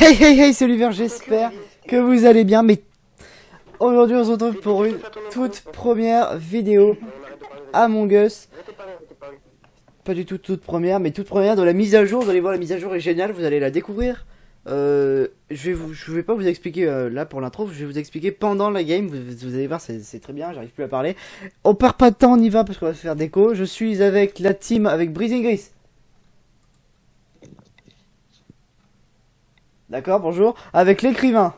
Hey hey hey, c'est Oliver, j'espère que vous allez bien, mais aujourd'hui on se retrouve pour une toute première vidéo Among Us. Pas du tout toute première, mais toute première de la mise à jour. Vous allez voir, la mise à jour est géniale, vous allez la découvrir. Je vais pas vous expliquer là pour l'intro, je vais vous expliquer pendant la game. Vous allez voir, c'est très bien, j'arrive plus à parler. On perd pas de temps, on y va parce qu'on va se faire déco. Je suis avec la team, avec Breezing Gris. D'accord, bonjour. Avec l'écrivain.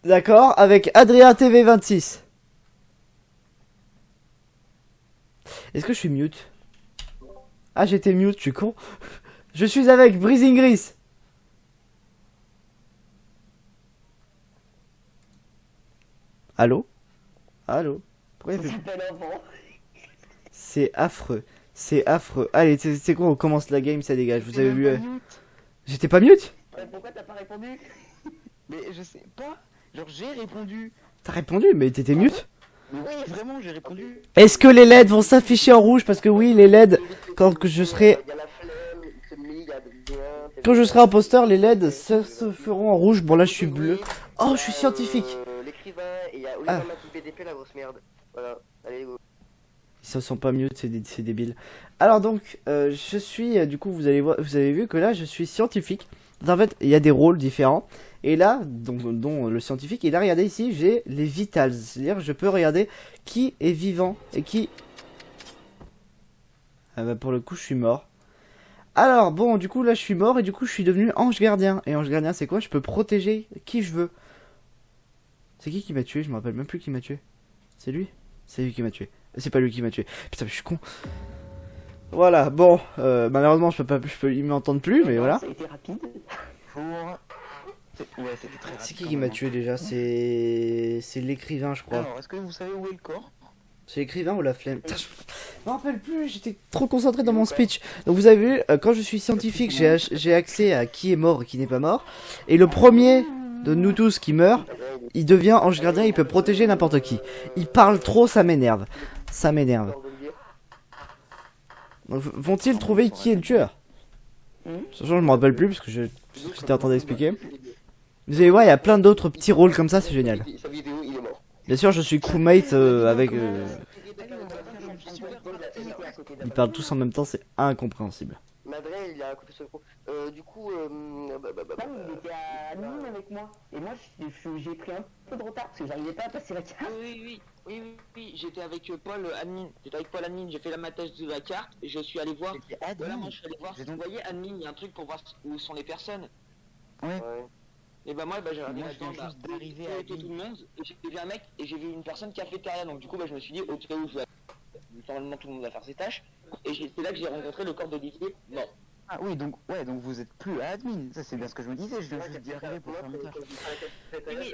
D'accord, avec Adrien TV26. Est-ce que je suis mute? Ah, j'étais mute, je suis con. Je suis avec Breezing Gris. Allô? Allô? Pourquoi il fait... C'est affreux. C'est affreux. Allez, c'est quoi? On commence la game, ça dégage. Vous avez vu... J'étais pas mute? Pourquoi t'as pas répondu? Mais je sais pas. Genre j'ai répondu. T'as répondu, mais t'étais mute? Oui, vraiment j'ai répondu. Est-ce que les LED vont s'afficher en rouge? Parce que oui, les LED, quand je serai... Quand je serai imposteur, les LED se feront en rouge. Bon, là, je suis bleu. Oh, je suis scientifique. L'écrivain et il y a Ah. Oliver Mathieu PDP, la grosse merde. Voilà, allez go. Ils se sont pas mute, c'est débile. Alors donc, je suis, du coup, vous avez vu que là, je suis scientifique. En fait, il y a des rôles différents. Et là, dont le scientifique, et là, regardez ici, j'ai les vitals. C'est-à-dire, je peux regarder qui est vivant et qui... Ah bah, pour le coup, je suis mort. Alors, bon, du coup, là, je suis mort et du coup, je suis devenu ange gardien. Et ange gardien, c'est quoi? Je peux protéger qui je veux. C'est qui m'a tué? Je me rappelle même plus qui m'a tué. C'est lui? C'est lui qui m'a tué. C'est pas lui qui m'a tué. Putain, mais je suis con. Voilà, bon, malheureusement, je peux, il m'entendre plus, mais voilà. Ça a été rapide. Pour... Ouais, c'était très rapide. C'est qui m'a tué déjà? C'est l'écrivain, je crois. Alors, est-ce que vous savez où est le corps? C'est l'écrivain ou la flemme? Putain, je me rappelle plus, j'étais trop concentré dans mon speech. Donc vous avez vu, quand je suis scientifique, j'ai accès à qui est mort et qui n'est pas mort. Et le premier de nous tous qui meurt, il devient ange gardien, il peut protéger n'importe qui. Il parle trop, ça m'énerve. Ça m'énerve. Donc, vont-ils trouver qui est le tueur? Sachant, je me rappelle plus parce que j'étais en train d'expliquer. Vous allez voir, il y a plein d'autres petits rôles comme ça, c'est génial. Sa vidéo, il est mort. Bien sûr, je suis crewmate avec... Ils parlent tous en même temps, c'est incompréhensible. Madré, il a coupé son micro. Du coup, Il était à admin avec moi. Et moi j'ai pris un peu de retard parce que j'arrivais pas à passer la carte. Oui, j'étais avec Paul admin. J'étais avec Paul admin, j'ai fait la matage de la carte et je suis allé voir. Voilà, moi je suis allé voir. Vous voyez admin, il y a un truc pour voir où sont les personnes. Ouais. Et bah moi j'ai regardé Moi, je viens là-dedans, juste d'arriver où à était tout le monde et j'ai vu un mec et j'ai vu une personne qui a fait carrière. Donc du coup bah je me suis dit au cas où je vais... Normalement tout le monde va faire ses tâches. Et c'est là que j'ai rencontré le corps d'Olivier mort. Ah oui, donc vous êtes plus à admin. Ça c'est bien ce que je me disais, je viens juste d'y arriver pour faire mon taf. Oui,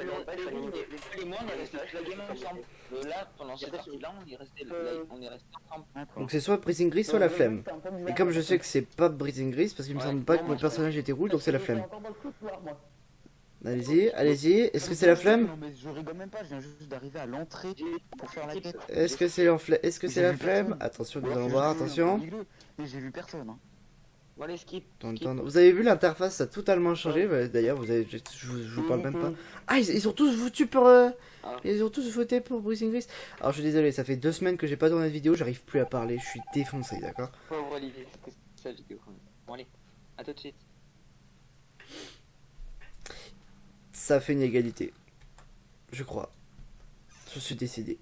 et moi on est resté toute la game ensemble. Là, pendant cette partie-là, on est resté ensemble. D'accord. Donc c'est soit Breezing Gris, soit la flemme. Et comme je sais que c'est pas Breezing Gris, parce qu'il me semble pas que mon personnage était rouge, donc c'est la flemme. Allez-y, allez-y. Est-ce que c'est la flemme? Non mais je rigole même pas, je viens juste d'arriver à l'entrée pour faire la quête. Est-ce que c'est la flemme? Attention, nous allons voir, attention. Mais j'ai vu personne. Hein. Voilà, skip. Vous avez vu, l'interface ça a totalement changé. D'ailleurs, je vous parle même pas. Ah, ils ont tous voté pour... Ils ont tous voté pour Breezing Gris. Alors je suis désolé, ça fait 2 semaines que j'ai pas tourné de vidéo, j'arrive plus à parler, je suis défoncé, d'accord? Pauvre Olivier, c'était sa vidéo quand même. Bon allez, à tout de suite. Ça fait une égalité. Je crois. Je suis décédé.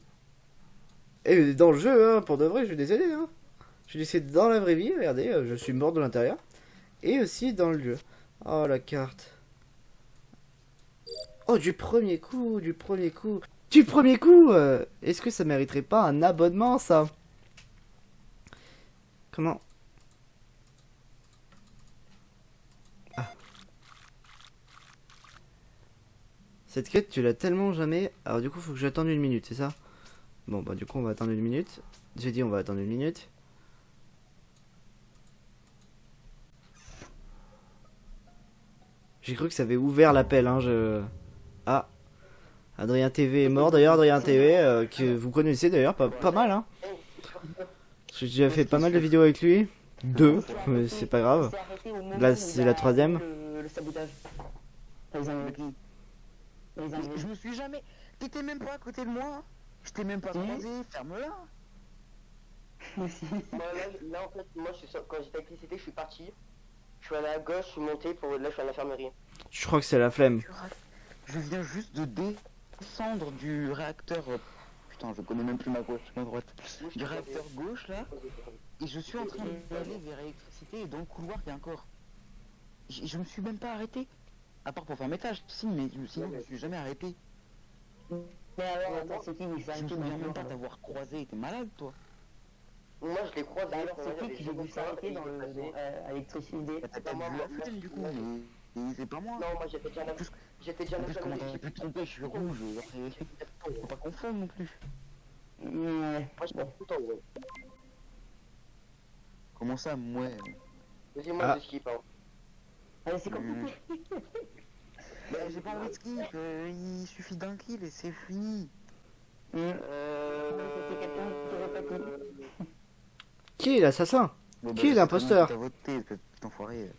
Et dans le jeu, hein, pour de vrai, je suis décédé. Hein. Je suis décédé dans la vraie vie, regardez, je suis mort de l'intérieur. Et aussi dans le jeu. Oh la carte. Oh, du premier coup, du premier coup. Du premier coup Est-ce que ça mériterait pas un abonnement, ça? Comment? Cette quête, tu l'as tellement jamais... Alors du coup, faut que j'attende 1 minute, c'est ça? Bon, bah du coup, on va attendre 1 minute. J'ai dit on va attendre 1 minute. J'ai cru que ça avait ouvert l'appel, hein, Ah, Adrien TV est mort, d'ailleurs, Adrien TV, que vous connaissez d'ailleurs, pas mal, hein. J'ai déjà fait pas mal de vidéos avec lui. 2, mais c'est pas grave. s'est arrêté au moment Là, où c'est il la a troisième. fait le sabotage. Par exemple, Je me suis jamais. T'étais même pas à côté de moi. Je t'ai même pas croisé. Ferme-la. aussi. Moi, là, en fait, moi, quand j'étais avec l'électricité, je suis parti. Je suis allé à gauche, je suis monté pour. Là, je suis à l'infirmerie. Je crois que c'est la flemme. Je viens juste de descendre du réacteur. Putain, je connais même plus ma gauche, ma droite. Du réacteur gauche là. Et je suis en train d'aller vers l'électricité et dans le couloir il y a encore. Je me suis même pas arrêté. À part pour faire mes tâches, si, mais sinon je me suis jamais arrêté. Mais alors, attends, c'est qui qui s'est Je me arrêté souviens dans même le pas couloir, t'avoir croisé, t'es malade toi. Moi, je l'ai croisé. Bah alors, c'est qui j'ai vu s'arrêter dans le à l'électricité. T'as peut-être vu la flemme du coup, mais c'est pas moi. Non, moi, j'étais déjà là. J'étais déjà En là. plus, comment t'aurais pu te tromper, je suis rouge. Faut pas confondre non plus. Ouais. Moi, je passe tout le temps, gros. Comment ça, ouais. Vas-y, moi, Ah. je skip, hein. Allez, c'est compliqué. Bah, j'ai pas envie de skip, il suffit d'un kill et c'est fini. C'était quelqu'un qui aurait pas connu. Qui est l'assassin? Bon, Qui est l'imposteur? T'as voté, petit enfoiré.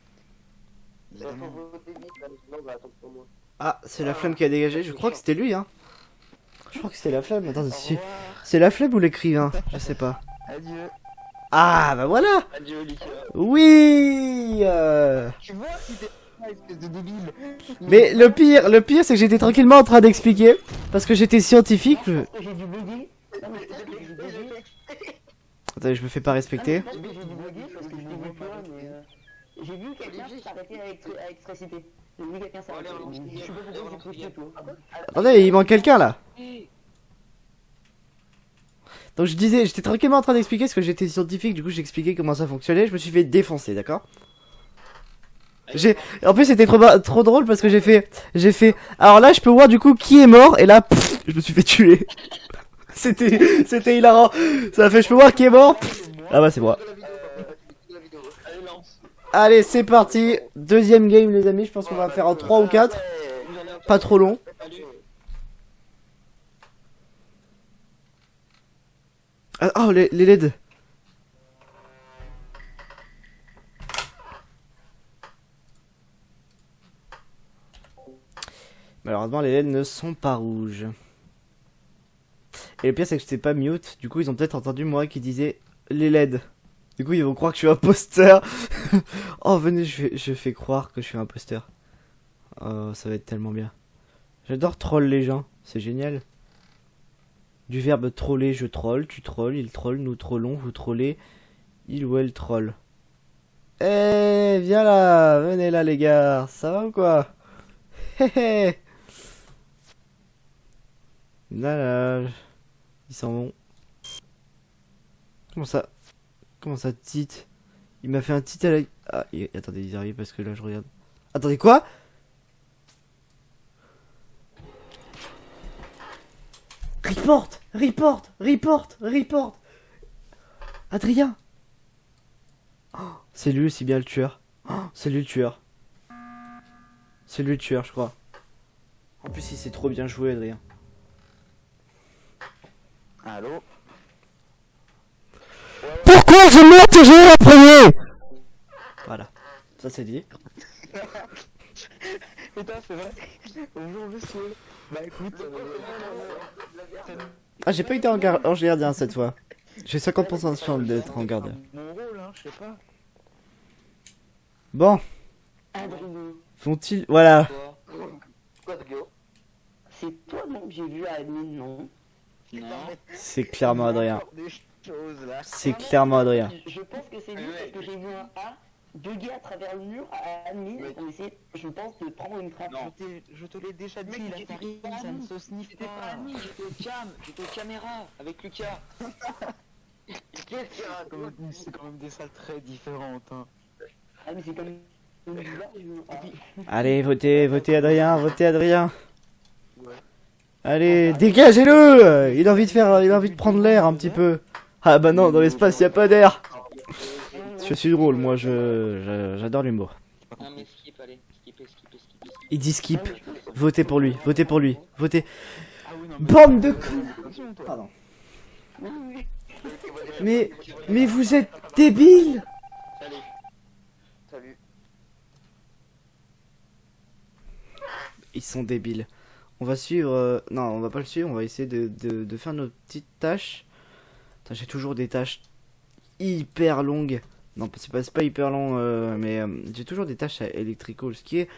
Faut voter vite, là, sinon, on va attendre pour moi. Ah, c'est la flemme qui a dégagé. Je crois que c'était lui, hein. Je crois que c'était la flemme. Attends, Au si... revoir. c'est la flemme ou l'écrivain? Je sais pas. Adieu. Ah, bah voilà. Adieu, Lucas. Oui. Tu vois si t'es espèce de débile. Mais le pire, c'est que j'étais tranquillement en train d'expliquer parce que j'étais scientifique. Parce que j'ai dû bugger. Non, mais je pense que j'ai dû bugger. Attendez, je me fais pas respecter. Je pense que j'ai dû bugger parce que je t'ai vu toi, mais j'ai vu quelqu'un s'arrêter à l'électricité. J'ai vu quelqu'un s'arrêter. Je sais pas pourquoi j'ai cru que toi. Attendez, il manque quelqu'un là. Donc je disais, j'étais tranquillement en train d'expliquer parce que j'étais scientifique, du coup j'expliquais comment ça fonctionnait, je me suis fait défoncer, d'accord? En plus c'était trop drôle parce que j'ai fait, alors là je peux voir du coup qui est mort et là, pff, je me suis fait tuer. C'était hilarant. Ça a fait, je peux voir qui est mort. Ah bah c'est moi. Allez, lance. Allez, c'est parti. Deuxième game les amis, je pense qu'on va faire en 3 ou 4. Pas trop long. Salut. Ah, oh, les LED. Malheureusement, les LED ne sont pas rouges. Et le pire, c'est que je t'ai pas mute. Du coup, ils ont peut-être entendu moi qui disais les LED. Du coup, ils vont croire que je suis imposteur. Oh, venez, je fais croire que je suis imposteur. Oh, ça va être tellement bien. J'adore troll les gens. C'est génial. Du verbe troller, je troll, tu trolls, il troll, nous trollons, vous trollez, il ou elle troll. Eh, viens là, venez là les gars, ça va ou quoi? Hé hé. Là là, ils s'en vont. Comment ça titre? Il m'a fait un titre à la... Ah, attendez, ils arrivent parce que là je regarde. Attendez, quoi? Report. Adrien. Oh, c'est lui aussi bien le tueur. Oh, c'est lui le tueur. C'est lui le tueur, je crois. En plus, il s'est trop bien joué, Adrien. Allô? Pourquoi je meurs toujours en premier? Voilà, ça c'est dit. Putain, c'est vrai. Bonjour, monsieur. Bah écoute, Ah, j'ai pas été en gardien cette fois. J'ai 50% de chance d'être en gardien. mon rôle, hein, je sais pas. Bon, Adrien, font-ils... Voilà. Quoi de bio? c'est toi non que j'ai vu à admin, non? Non. C'est clairement Adrien. Encore des choses là. C'est clairement Adrien. Je pense que c'est lui parce que j'ai vu un A bugger à travers le mur à admin pour essayer, je pense, de prendre une trappe. Non. Je te l'ai déjà dit, Mec, la j'étais farine, pas ça ne admin. se sniffe J'étais pas pas. admin, j'étais au cam, j'étais aux caméras avec Lucas. Qu'est-ce qu'il y a? C'est quand même des salles très différentes. Hein. Ah mais c'est comme une bizarre, j'ai vu un A. Allez, votez Adrien. Allez, dégagez-le. Il a envie de prendre l'air un petit peu. Ah bah non, dans l'espace, y a pas d'air. Je suis drôle, moi, j'adore l'humour. Non mais skip, allez, skipper. Il dit skip. Votez pour lui. Votez. Ah oui, non, Bande de cons. attention, toi. Pardon. Mais vous êtes débiles. Allez. Salut. Ils sont débiles. On va suivre... Non, on va pas le suivre, on va essayer de faire nos petites tâches. Putain, j'ai toujours des tâches hyper longues. Non, c'est pas hyper long, mais j'ai toujours des tâches à electrical, ce qui est...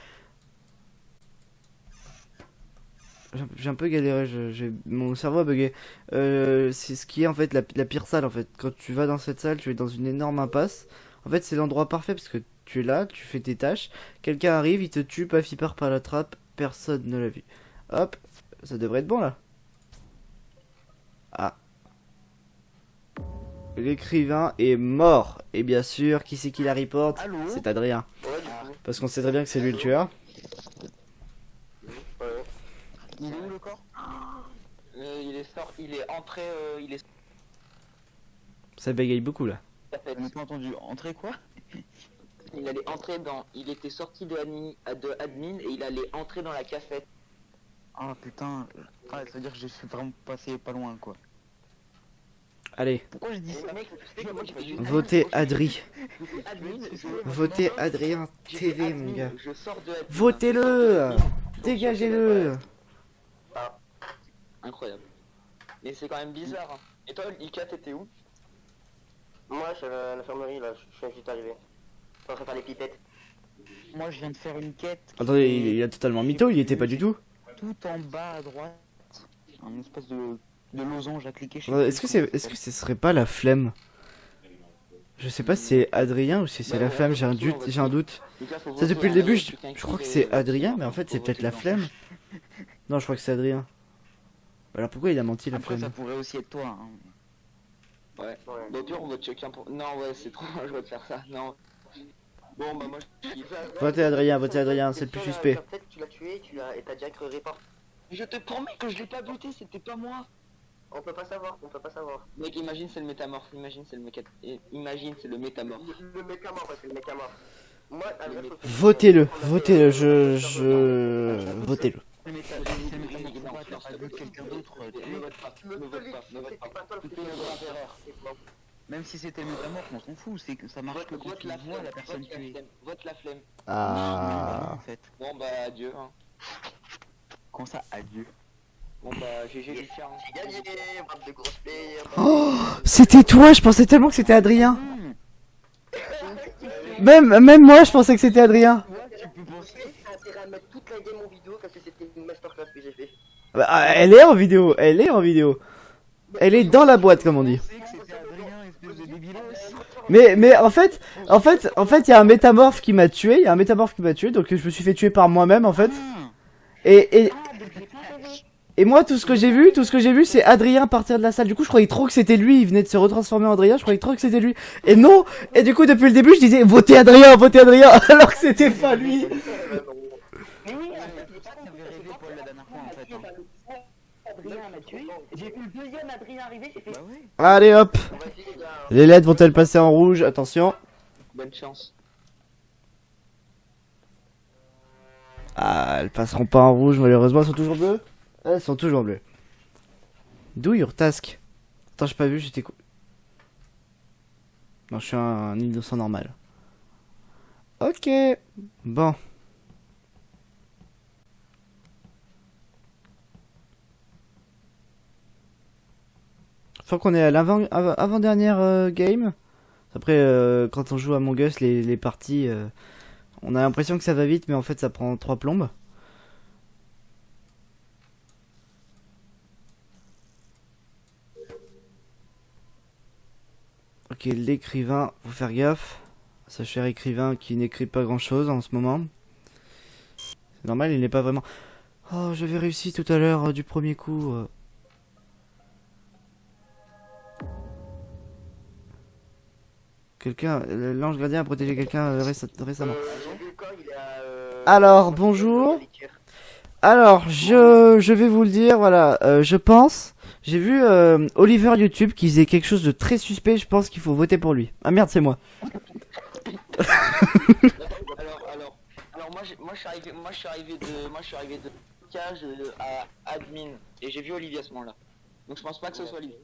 J'ai un peu galéré, mon cerveau a bugué. C'est ce qui est en fait la pire salle en fait. Quand tu vas dans cette salle, tu es dans une énorme impasse. En fait, c'est l'endroit parfait parce que tu es là, tu fais tes tâches. Quelqu'un arrive, il te tue, paf, il part par la trappe. Personne ne l'a vu. Hop, ça devrait être bon là. Ah. L'écrivain est mort. Et bien sûr, qui c'est qui la reporte? Allô? C'est Adrien. Ouais, du coup. Parce qu'on sait très bien que c'est lui le tueur. Ouais. Il est où le corps? Il est entré, il est Ça bégaye beaucoup là. Je n'ai pas entendu. Entrer quoi? il allait entrer dans, il était sorti de admin et il allait entrer dans la cafette. Ah putain. Ah, ça veut dire que je suis vraiment passé pas loin quoi. Allez, Pourquoi j'ai dit ça? Mec, tu sais que moi, j'ai fait juste votez Adri. admin, Votez Adrien j'ai fait TV, admin, mon gars. Je sors de admin. Votez-le. Dégagez-le. Incroyable. Mais c'est quand même bizarre. Hein. Et toi, Ika, t'étais où? Moi, je suis à l'infirmerie là, je suis juste arrivé. Je suis en train de faire les pipettes. Moi je viens de faire une quête. qui Attendez, est il a totalement mytho, il y était pas du tout. tout en bas à droite. Un espèce de losange à cliquer. Est-ce que ce serait pas la flemme? Je sais pas si c'est Adrien ou si c'est la flemme, j'ai un doute. Ika, faut Ça voter, depuis le hein, début, putain, je crois qui que est- c'est Adrien, mais en fait c'est peut-être la flemme. Non, je crois que c'est Adrien. Alors pourquoi il a menti la Après ça flemme? pourrait aussi être toi. Hein. Ouais. Ouais. Bah, au pire, on vote chacun pour. Non, ouais, c'est trop dangereux de faire ça. Non. Bon, bah, moi, je. Votez Adrien, c'est le plus suspect. Peut-être que tu l'as tué et t'as direct report. Je te promets que je l'ai pas buté, c'était pas moi. On peut pas savoir, on peut pas savoir. Mec, imagine c'est le métamorphe, imagine c'est le imagine c'est le métamorphe. Le mec à mort, ouais, c'est le mec à mort. Moi, Votez-le, votez-le, votez-le. Mais t'as pas vu quelqu'un d'autre. Ne vote pas, ne vote pas, ne vote pas. Tu fais une grave erreur. Même si c'était métamorphe, on s'en fout. C'est que ça marche que quand Vote tu la vois flemme, la personne vote la tuée. flemme, vote la flemme. Ah. En fait. Bon, bah, adieu. Hein. Quand ça, adieu. Bon, bah, GG Lucien. J'ai gagné, brave de grosses players. Oh, c'était toi, je pensais tellement que c'était Adrien. Mmh. Même moi, je pensais que c'était Adrien. Tu peux penser t'as intérêt à mettre toute la game en vidéo parce que c'était une masterclass que j'ai fait. Bah, elle est en vidéo, elle est en vidéo. Elle est dans la boîte, comme on dit. Je sais que c'était Adrien, espèce de débilos. Mais en fait, il y a un métamorphe qui m'a tué, donc je me suis fait tuer par moi-même en fait. Mmh. Et moi, tout ce que j'ai vu, c'est Adrien partir de la salle. Du coup, je croyais trop que c'était lui, il venait de se retransformer en Adrien, je croyais trop que c'était lui. Et non, et du coup, depuis le début, je disais votez Adrien, alors que c'était pas lui. Mais oui, C'est ça que t'avais rêvé, Paul, la dernière fois, en fait. Hein. Adrien m'a tué. J'ai vu le deuxième Adrien arriver, j'ai fait. Bah ouais. Allez hop, On va essayer d'un. les LED vont-elles passer en rouge? Attention. Bonne chance. Ah, elles passeront pas en rouge, malheureusement, elles sont toujours bleues. Elles sont toujours bleues. Do your task. Attends, j'ai pas vu, j'étais... Non, je suis un innocent normal. Ok. Bon. Je crois qu'on est à l'avant-dernière game. Après, quand on joue à Among Us, les parties... on a l'impression que ça va vite, mais en fait, ça prend 3 plombes. Ok, l'écrivain, faut faire gaffe. Ce cher écrivain qui n'écrit pas grand chose en ce moment. C'est normal, il n'est pas vraiment... Oh, j'avais réussi tout à l'heure du premier coup. Quelqu'un, l'ange gardien a protégé quelqu'un récemment. J'ai vu le corps, il est à. Alors, bonjour. Alors, je vais vous le dire, voilà, je pense, j'ai vu Oliver YouTube qui faisait quelque chose de très suspect, je pense qu'il faut voter pour lui. Ah merde, c'est moi. Alors moi je suis arrivé de cage à admin et j'ai vu Olivier à ce moment-là. Donc je pense pas que ce soit lui.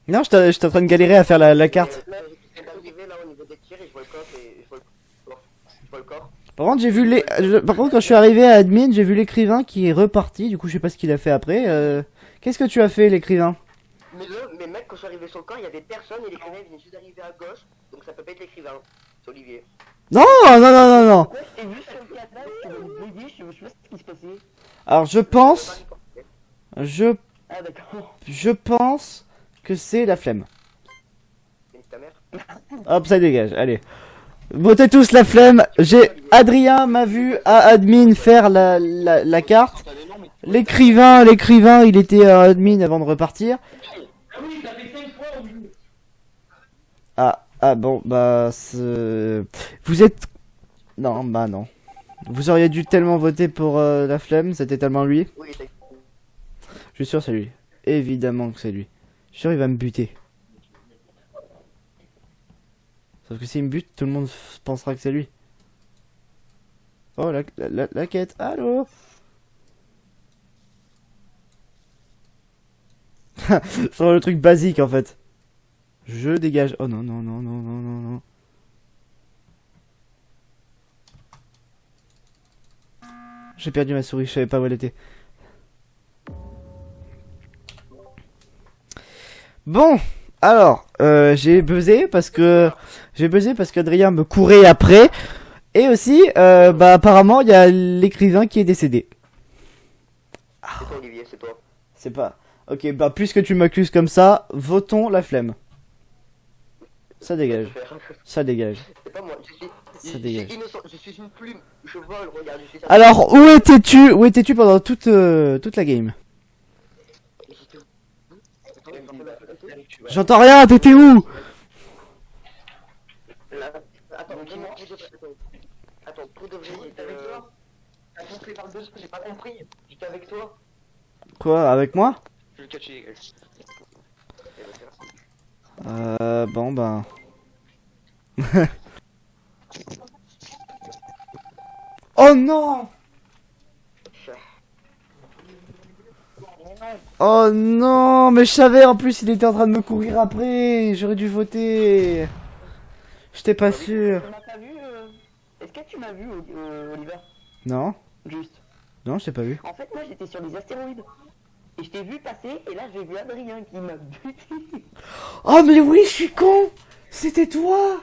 Non, j'étais en train de galérer à faire la carte. Là, c'est arrivé, là, on niveau des tirs et je vois le corps et je vois le corps. Par contre, j'ai vu par contre, quand je suis arrivé à admin, j'ai vu l'écrivain qui est reparti. Du coup, je sais pas ce qu'il a fait après. Qu'est-ce que tu as fait, l'écrivain? Mais mec, quand je suis arrivé sur le corps, il y avait personne et l'écrivain venait juste d'arriver à gauche. Donc ça peut pas être l'écrivain. C'est Olivier. Non, non, non, non, non. Ouais, je t'ai vu sur le cadavre, je t'ai dit, je sais pas ce qui se passait. Alors, je pense Ah d'accord. que c'est la flemme. C'est ta mère. Hop, ça dégage. Allez. Votez tous la flemme. Adrien m'a vu à admin faire la carte. L'écrivain, il était à admin avant de repartir. Ah bon, bah vous êtes... Non, bah non. Vous auriez dû tellement voter pour la flemme, c'était tellement lui. Oui, t'as... Je suis sûr que c'est lui. Évidemment que c'est lui. Je suis sûr il va me buter. Sauf que s'il me bute, tout le monde pensera que c'est lui. Oh, la quête. Allô? C'est le truc basique en fait. Je dégage. Oh non, non, non, non, non, non, non. J'ai perdu ma souris, je savais pas où elle était. Bon, alors, j'ai buzzé parce qu'Adrien me courait après. Et aussi, bah apparemment, il y a l'écrivain qui est décédé. C'est toi Olivier, c'est toi. C'est pas... Ok, bah puisque tu m'accuses comme ça, votons la flemme. Ça dégage. Ça dégage. C'est pas moi, Ça dégage. innocent, je suis une plume, je vole, regarde, je suis ça. Alors, où étais-tu pendant toute la game? J'entends rien, t'étais où? Attends, dis-moi, attends, pour de vrai, j'étais avec toi. T'as compris par deux, j'ai pas compris. J'étais avec toi. Quoi, avec moi? Je vais le catcher, les gars. Bon bah... Oh non! Oh non, mais je savais, en plus il était en train de me courir après, j'aurais dû voter. J'étais pas sûr. Tu m'as pas vu Est-ce que tu m'as vu, Oliver? Non, Juste. non, je t'ai pas vu. En fait, moi j'étais sur des astéroïdes. Et je t'ai vu passer, et là j'ai vu Adrien qui m'a buté. Oh mais oui, je suis con! C'était toi!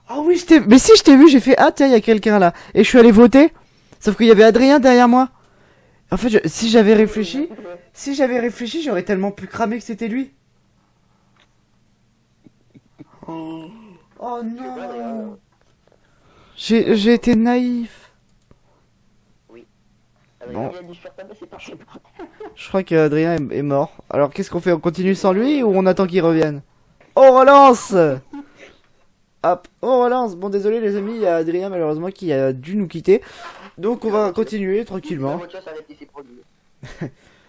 Ah oui, je t'ai... Mais si, je t'ai vu, j'ai fait... Ah tiens, il y a quelqu'un là. Et je suis allé voter. Sauf qu'il y avait Adrien derrière moi. En fait, si j'avais réfléchi, j'aurais tellement pu cramer que c'était lui. Oh non! J'ai été naïf. Bon. Il a dit faire tabasser par ses potes. Je crois qu'Adrien est mort. Alors qu'est-ce qu'on fait? On continue sans lui ou on attend qu'il revienne? Oh, relance! Hop, on relance. Bon, désolé les amis, il y a Adrien malheureusement qui a dû nous quitter. Donc on va continuer tranquillement.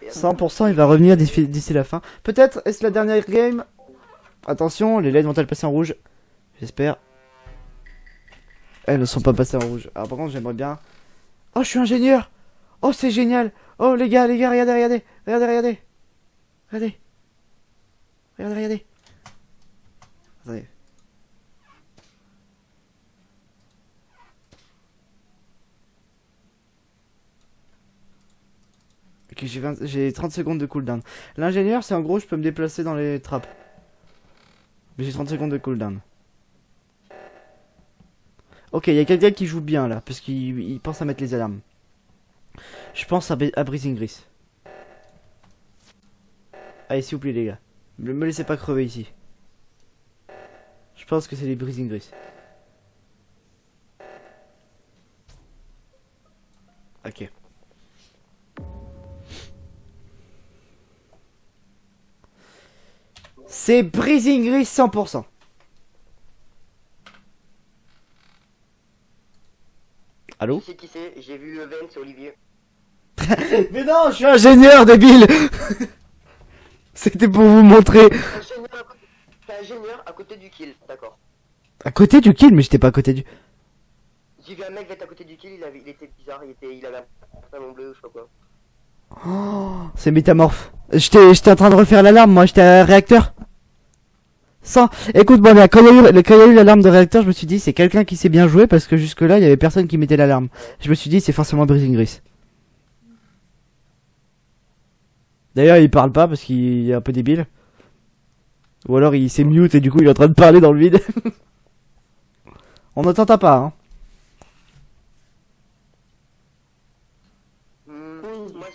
100% il va revenir d'ici la fin. Peut-être est-ce la dernière game? Attention, les LED vont-elles passer en rouge? J'espère. Elles ne sont pas passées en rouge. Alors par contre j'aimerais bien... Oh, je suis ingénieur! Oh, c'est génial! Oh les gars, regardez, regardez! Regardez! Regardez! Regardez! Attendez. Ok, j'ai 30 secondes de cooldown. L'ingénieur, c'est en gros, je peux me déplacer dans les trappes. Mais j'ai 30 secondes de cooldown. Ok, il y a quelqu'un qui joue bien là, parce qu'il pense à mettre les alarmes. Je pense à Breezing Gris. Allez, s'il vous plaît, les gars. Ne me laissez pas crever ici. Je pense que c'est les Breezing Gris. Ok. C'est Breezing Gris 100%. Allô? Je sais qui c'est, j'ai vu Ven, c'est Olivier. Mais non, je suis ingénieur, débile. C'était pour vous montrer. T'es ingénieur à côté du kill, d'accord. À côté du kill, mais j'étais pas à côté du... J'ai vu un mec être à côté du kill, il était bizarre, il avait un pantalon bleu ou je sais pas quoi. Oh, c'est métamorphe. J'étais en train de refaire l'alarme, moi, j'étais à réacteur. Sans... Écoute-moi bien, quand il y a eu l'alarme de réacteur, je me suis dit c'est quelqu'un qui sait bien jouer parce que jusque là il y avait personne qui mettait l'alarme. Je me suis dit c'est forcément Breezing Gris. D'ailleurs il parle pas parce qu'il est un peu débile. Ou alors il s'est mute et du coup il est en train de parler dans le vide. On ne t'entend pas hein. Moi,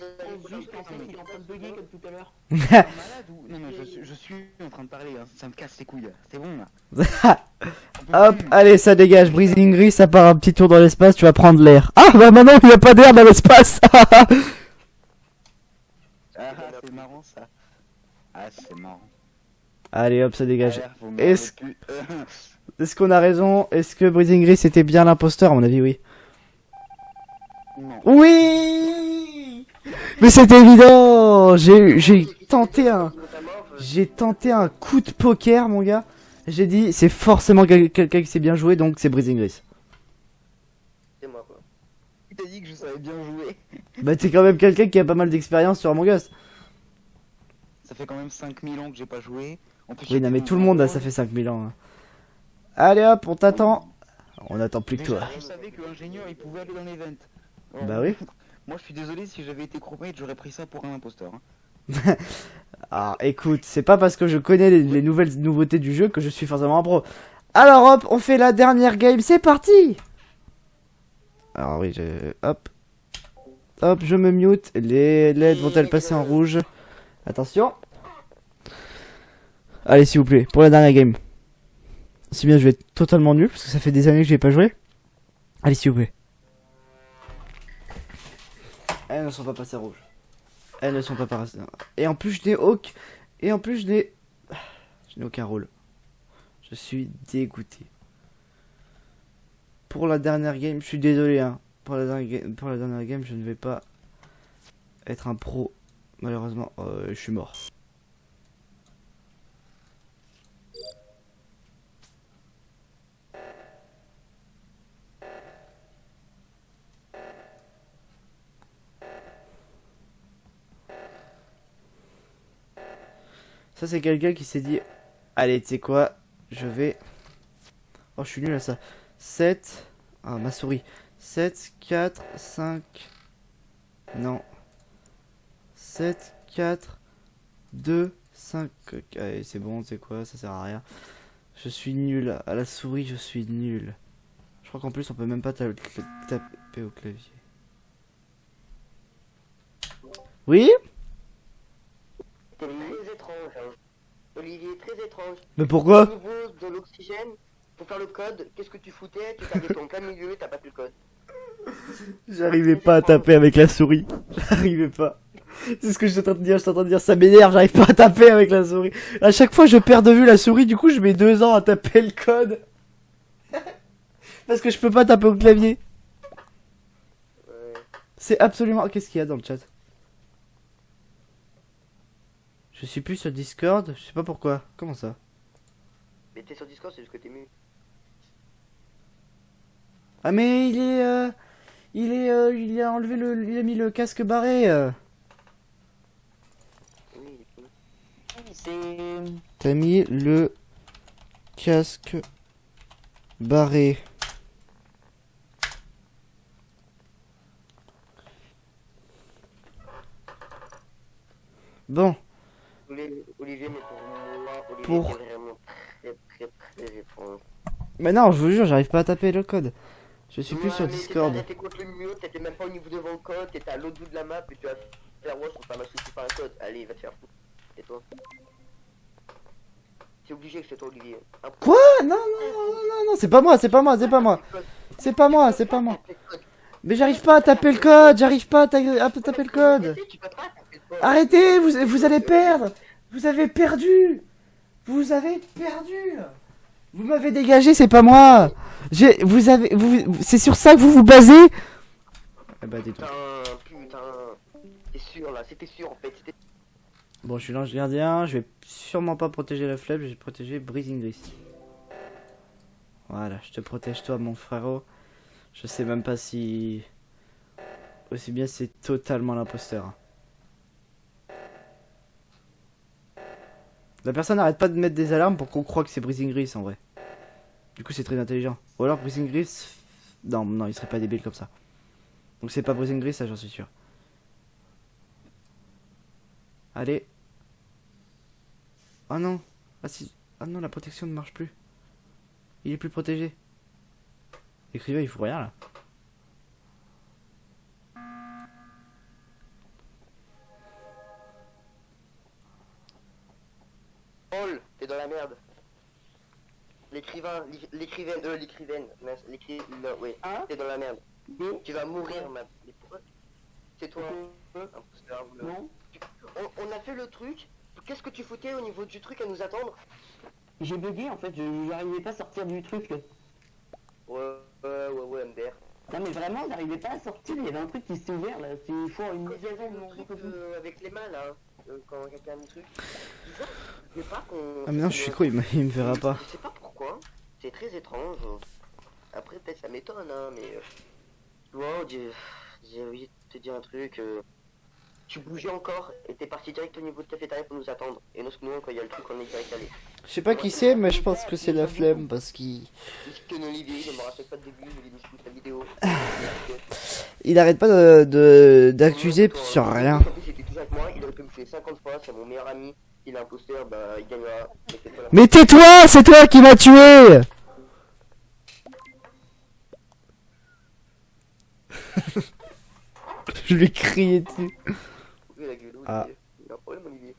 Juste penser qu'il est en train de bugger comme tout à l'heure. Malade ou... Non, non, je suis en train de parler, hein. Ça me casse les couilles, là. C'est bon, là. Hop, allez ça dégage, Breezing Gris, ça part un petit tour dans l'espace, tu vas prendre l'air. Ah bah maintenant il n'y a pas d'air dans l'espace. Ah, c'est marrant, ça. Ah, c'est marrant. Allez hop, ça dégage. Alors, faut me Est-ce mettre le cul. est-ce qu'on a raison? Est-ce que Breezing Gris était bien l'imposteur? À mon avis oui. Non. Oui. Mais c'est évident. J'ai tenté un coup de poker mon gars. J'ai dit c'est forcément quelqu'un qui sait bien jouer donc c'est Breezing Gris. c'est moi quoi. Tu t'as dit que je savais bien jouer. Bah t'es quand même quelqu'un qui a pas mal d'expérience sur Among Us. Ça fait quand même 5000 ans que j'ai pas joué. En plus, Oui non mais tout le monde là, ça fait 5000 ans. Hein. Allez hop, on t'attend. On attend plus que Déjà, toi. je savais que l'ingénieur il pouvait aller dans l'event. Bah oui. Moi je suis désolé si j'avais été crewmate, j'aurais pris ça pour un imposteur. Hein. Ah écoute, c'est pas parce que je connais les nouvelles nouveautés du jeu que je suis forcément un pro. Alors hop, on fait la dernière game, c'est parti. Alors oui, hop. Hop, je me mute. Les LED vont-elles passer en rouge? Attention. Allez s'il vous plaît, pour la dernière game. Si bien je vais être totalement nul, parce que ça fait des années que j'ai pas joué. Allez s'il vous plaît. Elles ne sont pas passées rouges. Elles ne sont pas passées. Et en plus je n'ai aucun... Et en plus je n'ai... Je n'ai aucun rôle. Je suis dégoûté. Pour la dernière game, je suis désolé hein. Pour la dernière game, je ne vais pas être un pro. Malheureusement, je suis mort. Ça c'est quelqu'un qui s'est dit allez tu sais quoi, je vais... Oh je suis nul à ça. 7... Ah ma souris. 7, 4, 5... Non. 7, 4, 2, 5... Allez c'est bon, c'est quoi, ça sert à rien. Je suis nul. À la souris je suis nul. Je crois qu'en plus on peut même pas taper au clavier. Oui? T'es très étrange, hein. Olivier, très étrange. Mais Au pourquoi? niveau de l'oxygène, pour faire le code, qu'est-ce que tu foutais? Tu t'arrêtais en plein milieu, t'as pas fait le code. J'arrivais pas à taper avec la souris. J'arrivais pas. C'est ce que je suis en train de dire. Je suis en train de dire ça m'énerve. J'arrive pas à taper avec la souris. À chaque fois je perds de vue la souris. Du coup je mets 2 ans à taper le code. Parce que je peux pas taper au clavier. Ouais. C'est absolument... Qu'est-ce qu'il y a dans le chat? Je suis plus sur Discord. Je sais pas pourquoi. Comment ça? Mais t'es sur Discord, c'est juste que t'es mu. Ah mais il est... il a enlevé le... Il a mis le casque barré. Oui, il est mu. C'est... T'as mis le casque barré. Bon, Olivier, mais pour moi, Olivier, Pour- t'es vraiment très étrange. mais non, je vous jure, j'arrive pas à taper le code. Je suis plus Ouais, sur mais Discord. T'étais contre le mur, t'étais même pas au niveau devant le code, t'étais à l'autre bout de la map et tu vas faire watch pour pas m'associer par un code. Allez, va te faire foutre. Et toi? C'est obligé que c'est toi, Olivier. Quoi? Non, c'est pas moi, c'est pas moi, c'est pas moi. C'est pas moi, c'est pas moi. Mais j'arrive pas à taper le code, j'arrive pas à taper le code. Tu peux pas taper le code. Arrêtez, vous allez perdre. Vous avez perdu. Vous avez perdu. Vous m'avez dégagé, c'est pas moi. C'est sur ça que vous vous basez? Eh bah dis donc. Putain. T'es sûr là, c'était sûr en fait. Bon, je suis l'ange gardien, je vais sûrement pas protéger la flemme, je vais protéger Breezing Gris. Voilà, je te protège toi mon frérot. Je sais même pas si... Aussi bien c'est totalement l'imposteur. La personne n'arrête pas de mettre des alarmes pour qu'on croit que c'est Breezing Gris en vrai. Du coup c'est très intelligent. Ou alors Breezing Gris... Non, non, il serait pas débile comme ça. Donc c'est pas Breezing Gris, ça j'en suis sûr. Allez. Oh non. Ah si. Ah non, la protection ne marche plus. Il est plus protégé. L'écrivain il fout rien là. Paul, t'es dans la merde. L'écrivaine, mince, oui, Hein? t'es dans la merde. Non. Tu vas mourir, ma... Mais pourquoi? C'est toi, imposteur. Non. On a fait le truc. Qu'est-ce que tu foutais au niveau du truc à nous attendre? J'ai bugué en fait, j'arrivais pas à sortir du truc là. Ouais, MDR. Non mais vraiment, j'arrivais pas à sortir, il y avait un truc qui s'est ouvert là, il faut une mise à jour de mon Le truc truc. avec les mains là, quand quelqu'un a mis le truc. Bizarre, je sais pas qu'on... Ah mais non, je suis con, il me verra pas. Je sais pas pourquoi, c'est très étrange. Après peut-être ça m'étonne hein, mais... Wow, j'ai envie de te dire un truc. Tu bougeais encore et t'es parti direct au niveau de cafétéria pour nous attendre. Et nous, quand il y a le truc, on est direct allé. Je sais pas qui c'est, mais je pense que c'est la flemme parce qu'il... Que Olivier, il ne me rappelle pas de début, il dit la vidéo. Il arrête pas d'accuser sur rien. En plus, il était toujours avec moi, il aurait pu me tuer 50 fois, c'est mon meilleur ami. Il est imposteur, bah il gagnera. Mais tais-toi, c'est toi qui m'as tué. Je lui ai crié dessus. Ah. Il a un problème, Olivier.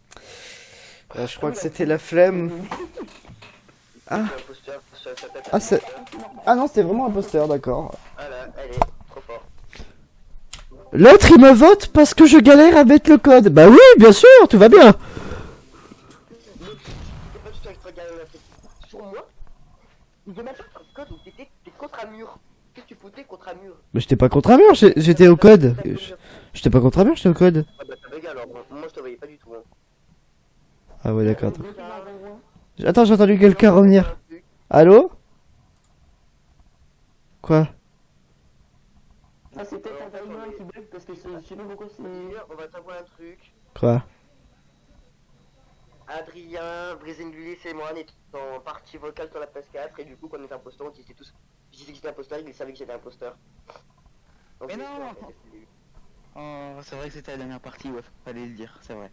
Je crois que c'était la flemme. Ah. Ah, c'est... Ah non, c'était vraiment imposteur, d'accord. Ah là, allez, trop fort. L'autre, il me vote parce que je galère à mettre le code. Bah oui, bien sûr, tout va bien. C'est pas du tout avec toi, gars, sur moi. Il veut même pas le code, t'es contre un mur. Qu'est-ce que tu foutais contre un mur? Mais j'étais pas contre un mur, j'étais au code. J'étais pas contre un mur, j'étais au code. Ah bah t'as bugué alors, moi je te voyais pas du tout. Hein. Ah ouais, d'accord. Attends, j'ai entendu quelqu'un revenir. Allô? Quoi? Ah c'est peut-être un timer qui bug parce que je sais pas pourquoi c'est... On va t'envoyer un truc. Quoi? Adrien, Brésingulis et moi, on est en partie vocale sur la PS4 et du coup quand on était imposteur, on disait tous, je disais que j'étais imposteur, ils savaient que j'étais imposteur. Donc, Mais non. Oh, c'est vrai que c'était la dernière partie, ouais, fallait le dire, c'est vrai.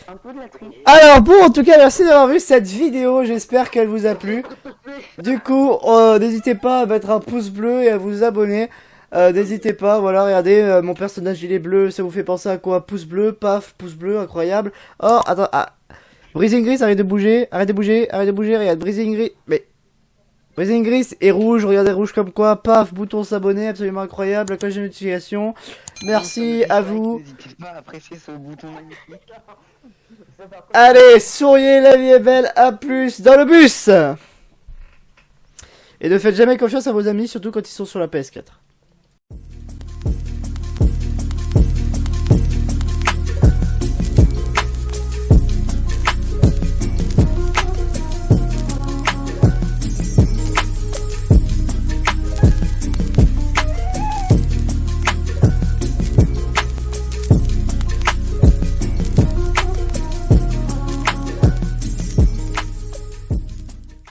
Un peu de la triche. Alors bon, en tout cas, merci d'avoir vu cette vidéo, j'espère qu'elle vous a plu. Du coup, n'hésitez pas à mettre un pouce bleu et à vous abonner. N'hésitez pas, voilà, regardez, mon personnage il est bleu, ça vous fait penser à quoi? Pouce bleu, paf, pouce bleu, incroyable. Oh, attends, ah. Breezing Gris, arrête de bouger, regarde, Breezing Gris, mais... Breezing Gris est rouge, regardez rouge comme quoi, paf, bouton s'abonner, absolument incroyable, la cloche de notification. Merci à vous. N'hésitez pas à apprécier ce bouton magnifique. Allez, souriez, la vie est belle, à plus dans le bus. Et ne faites jamais confiance à vos amis, surtout quand ils sont sur la PS4.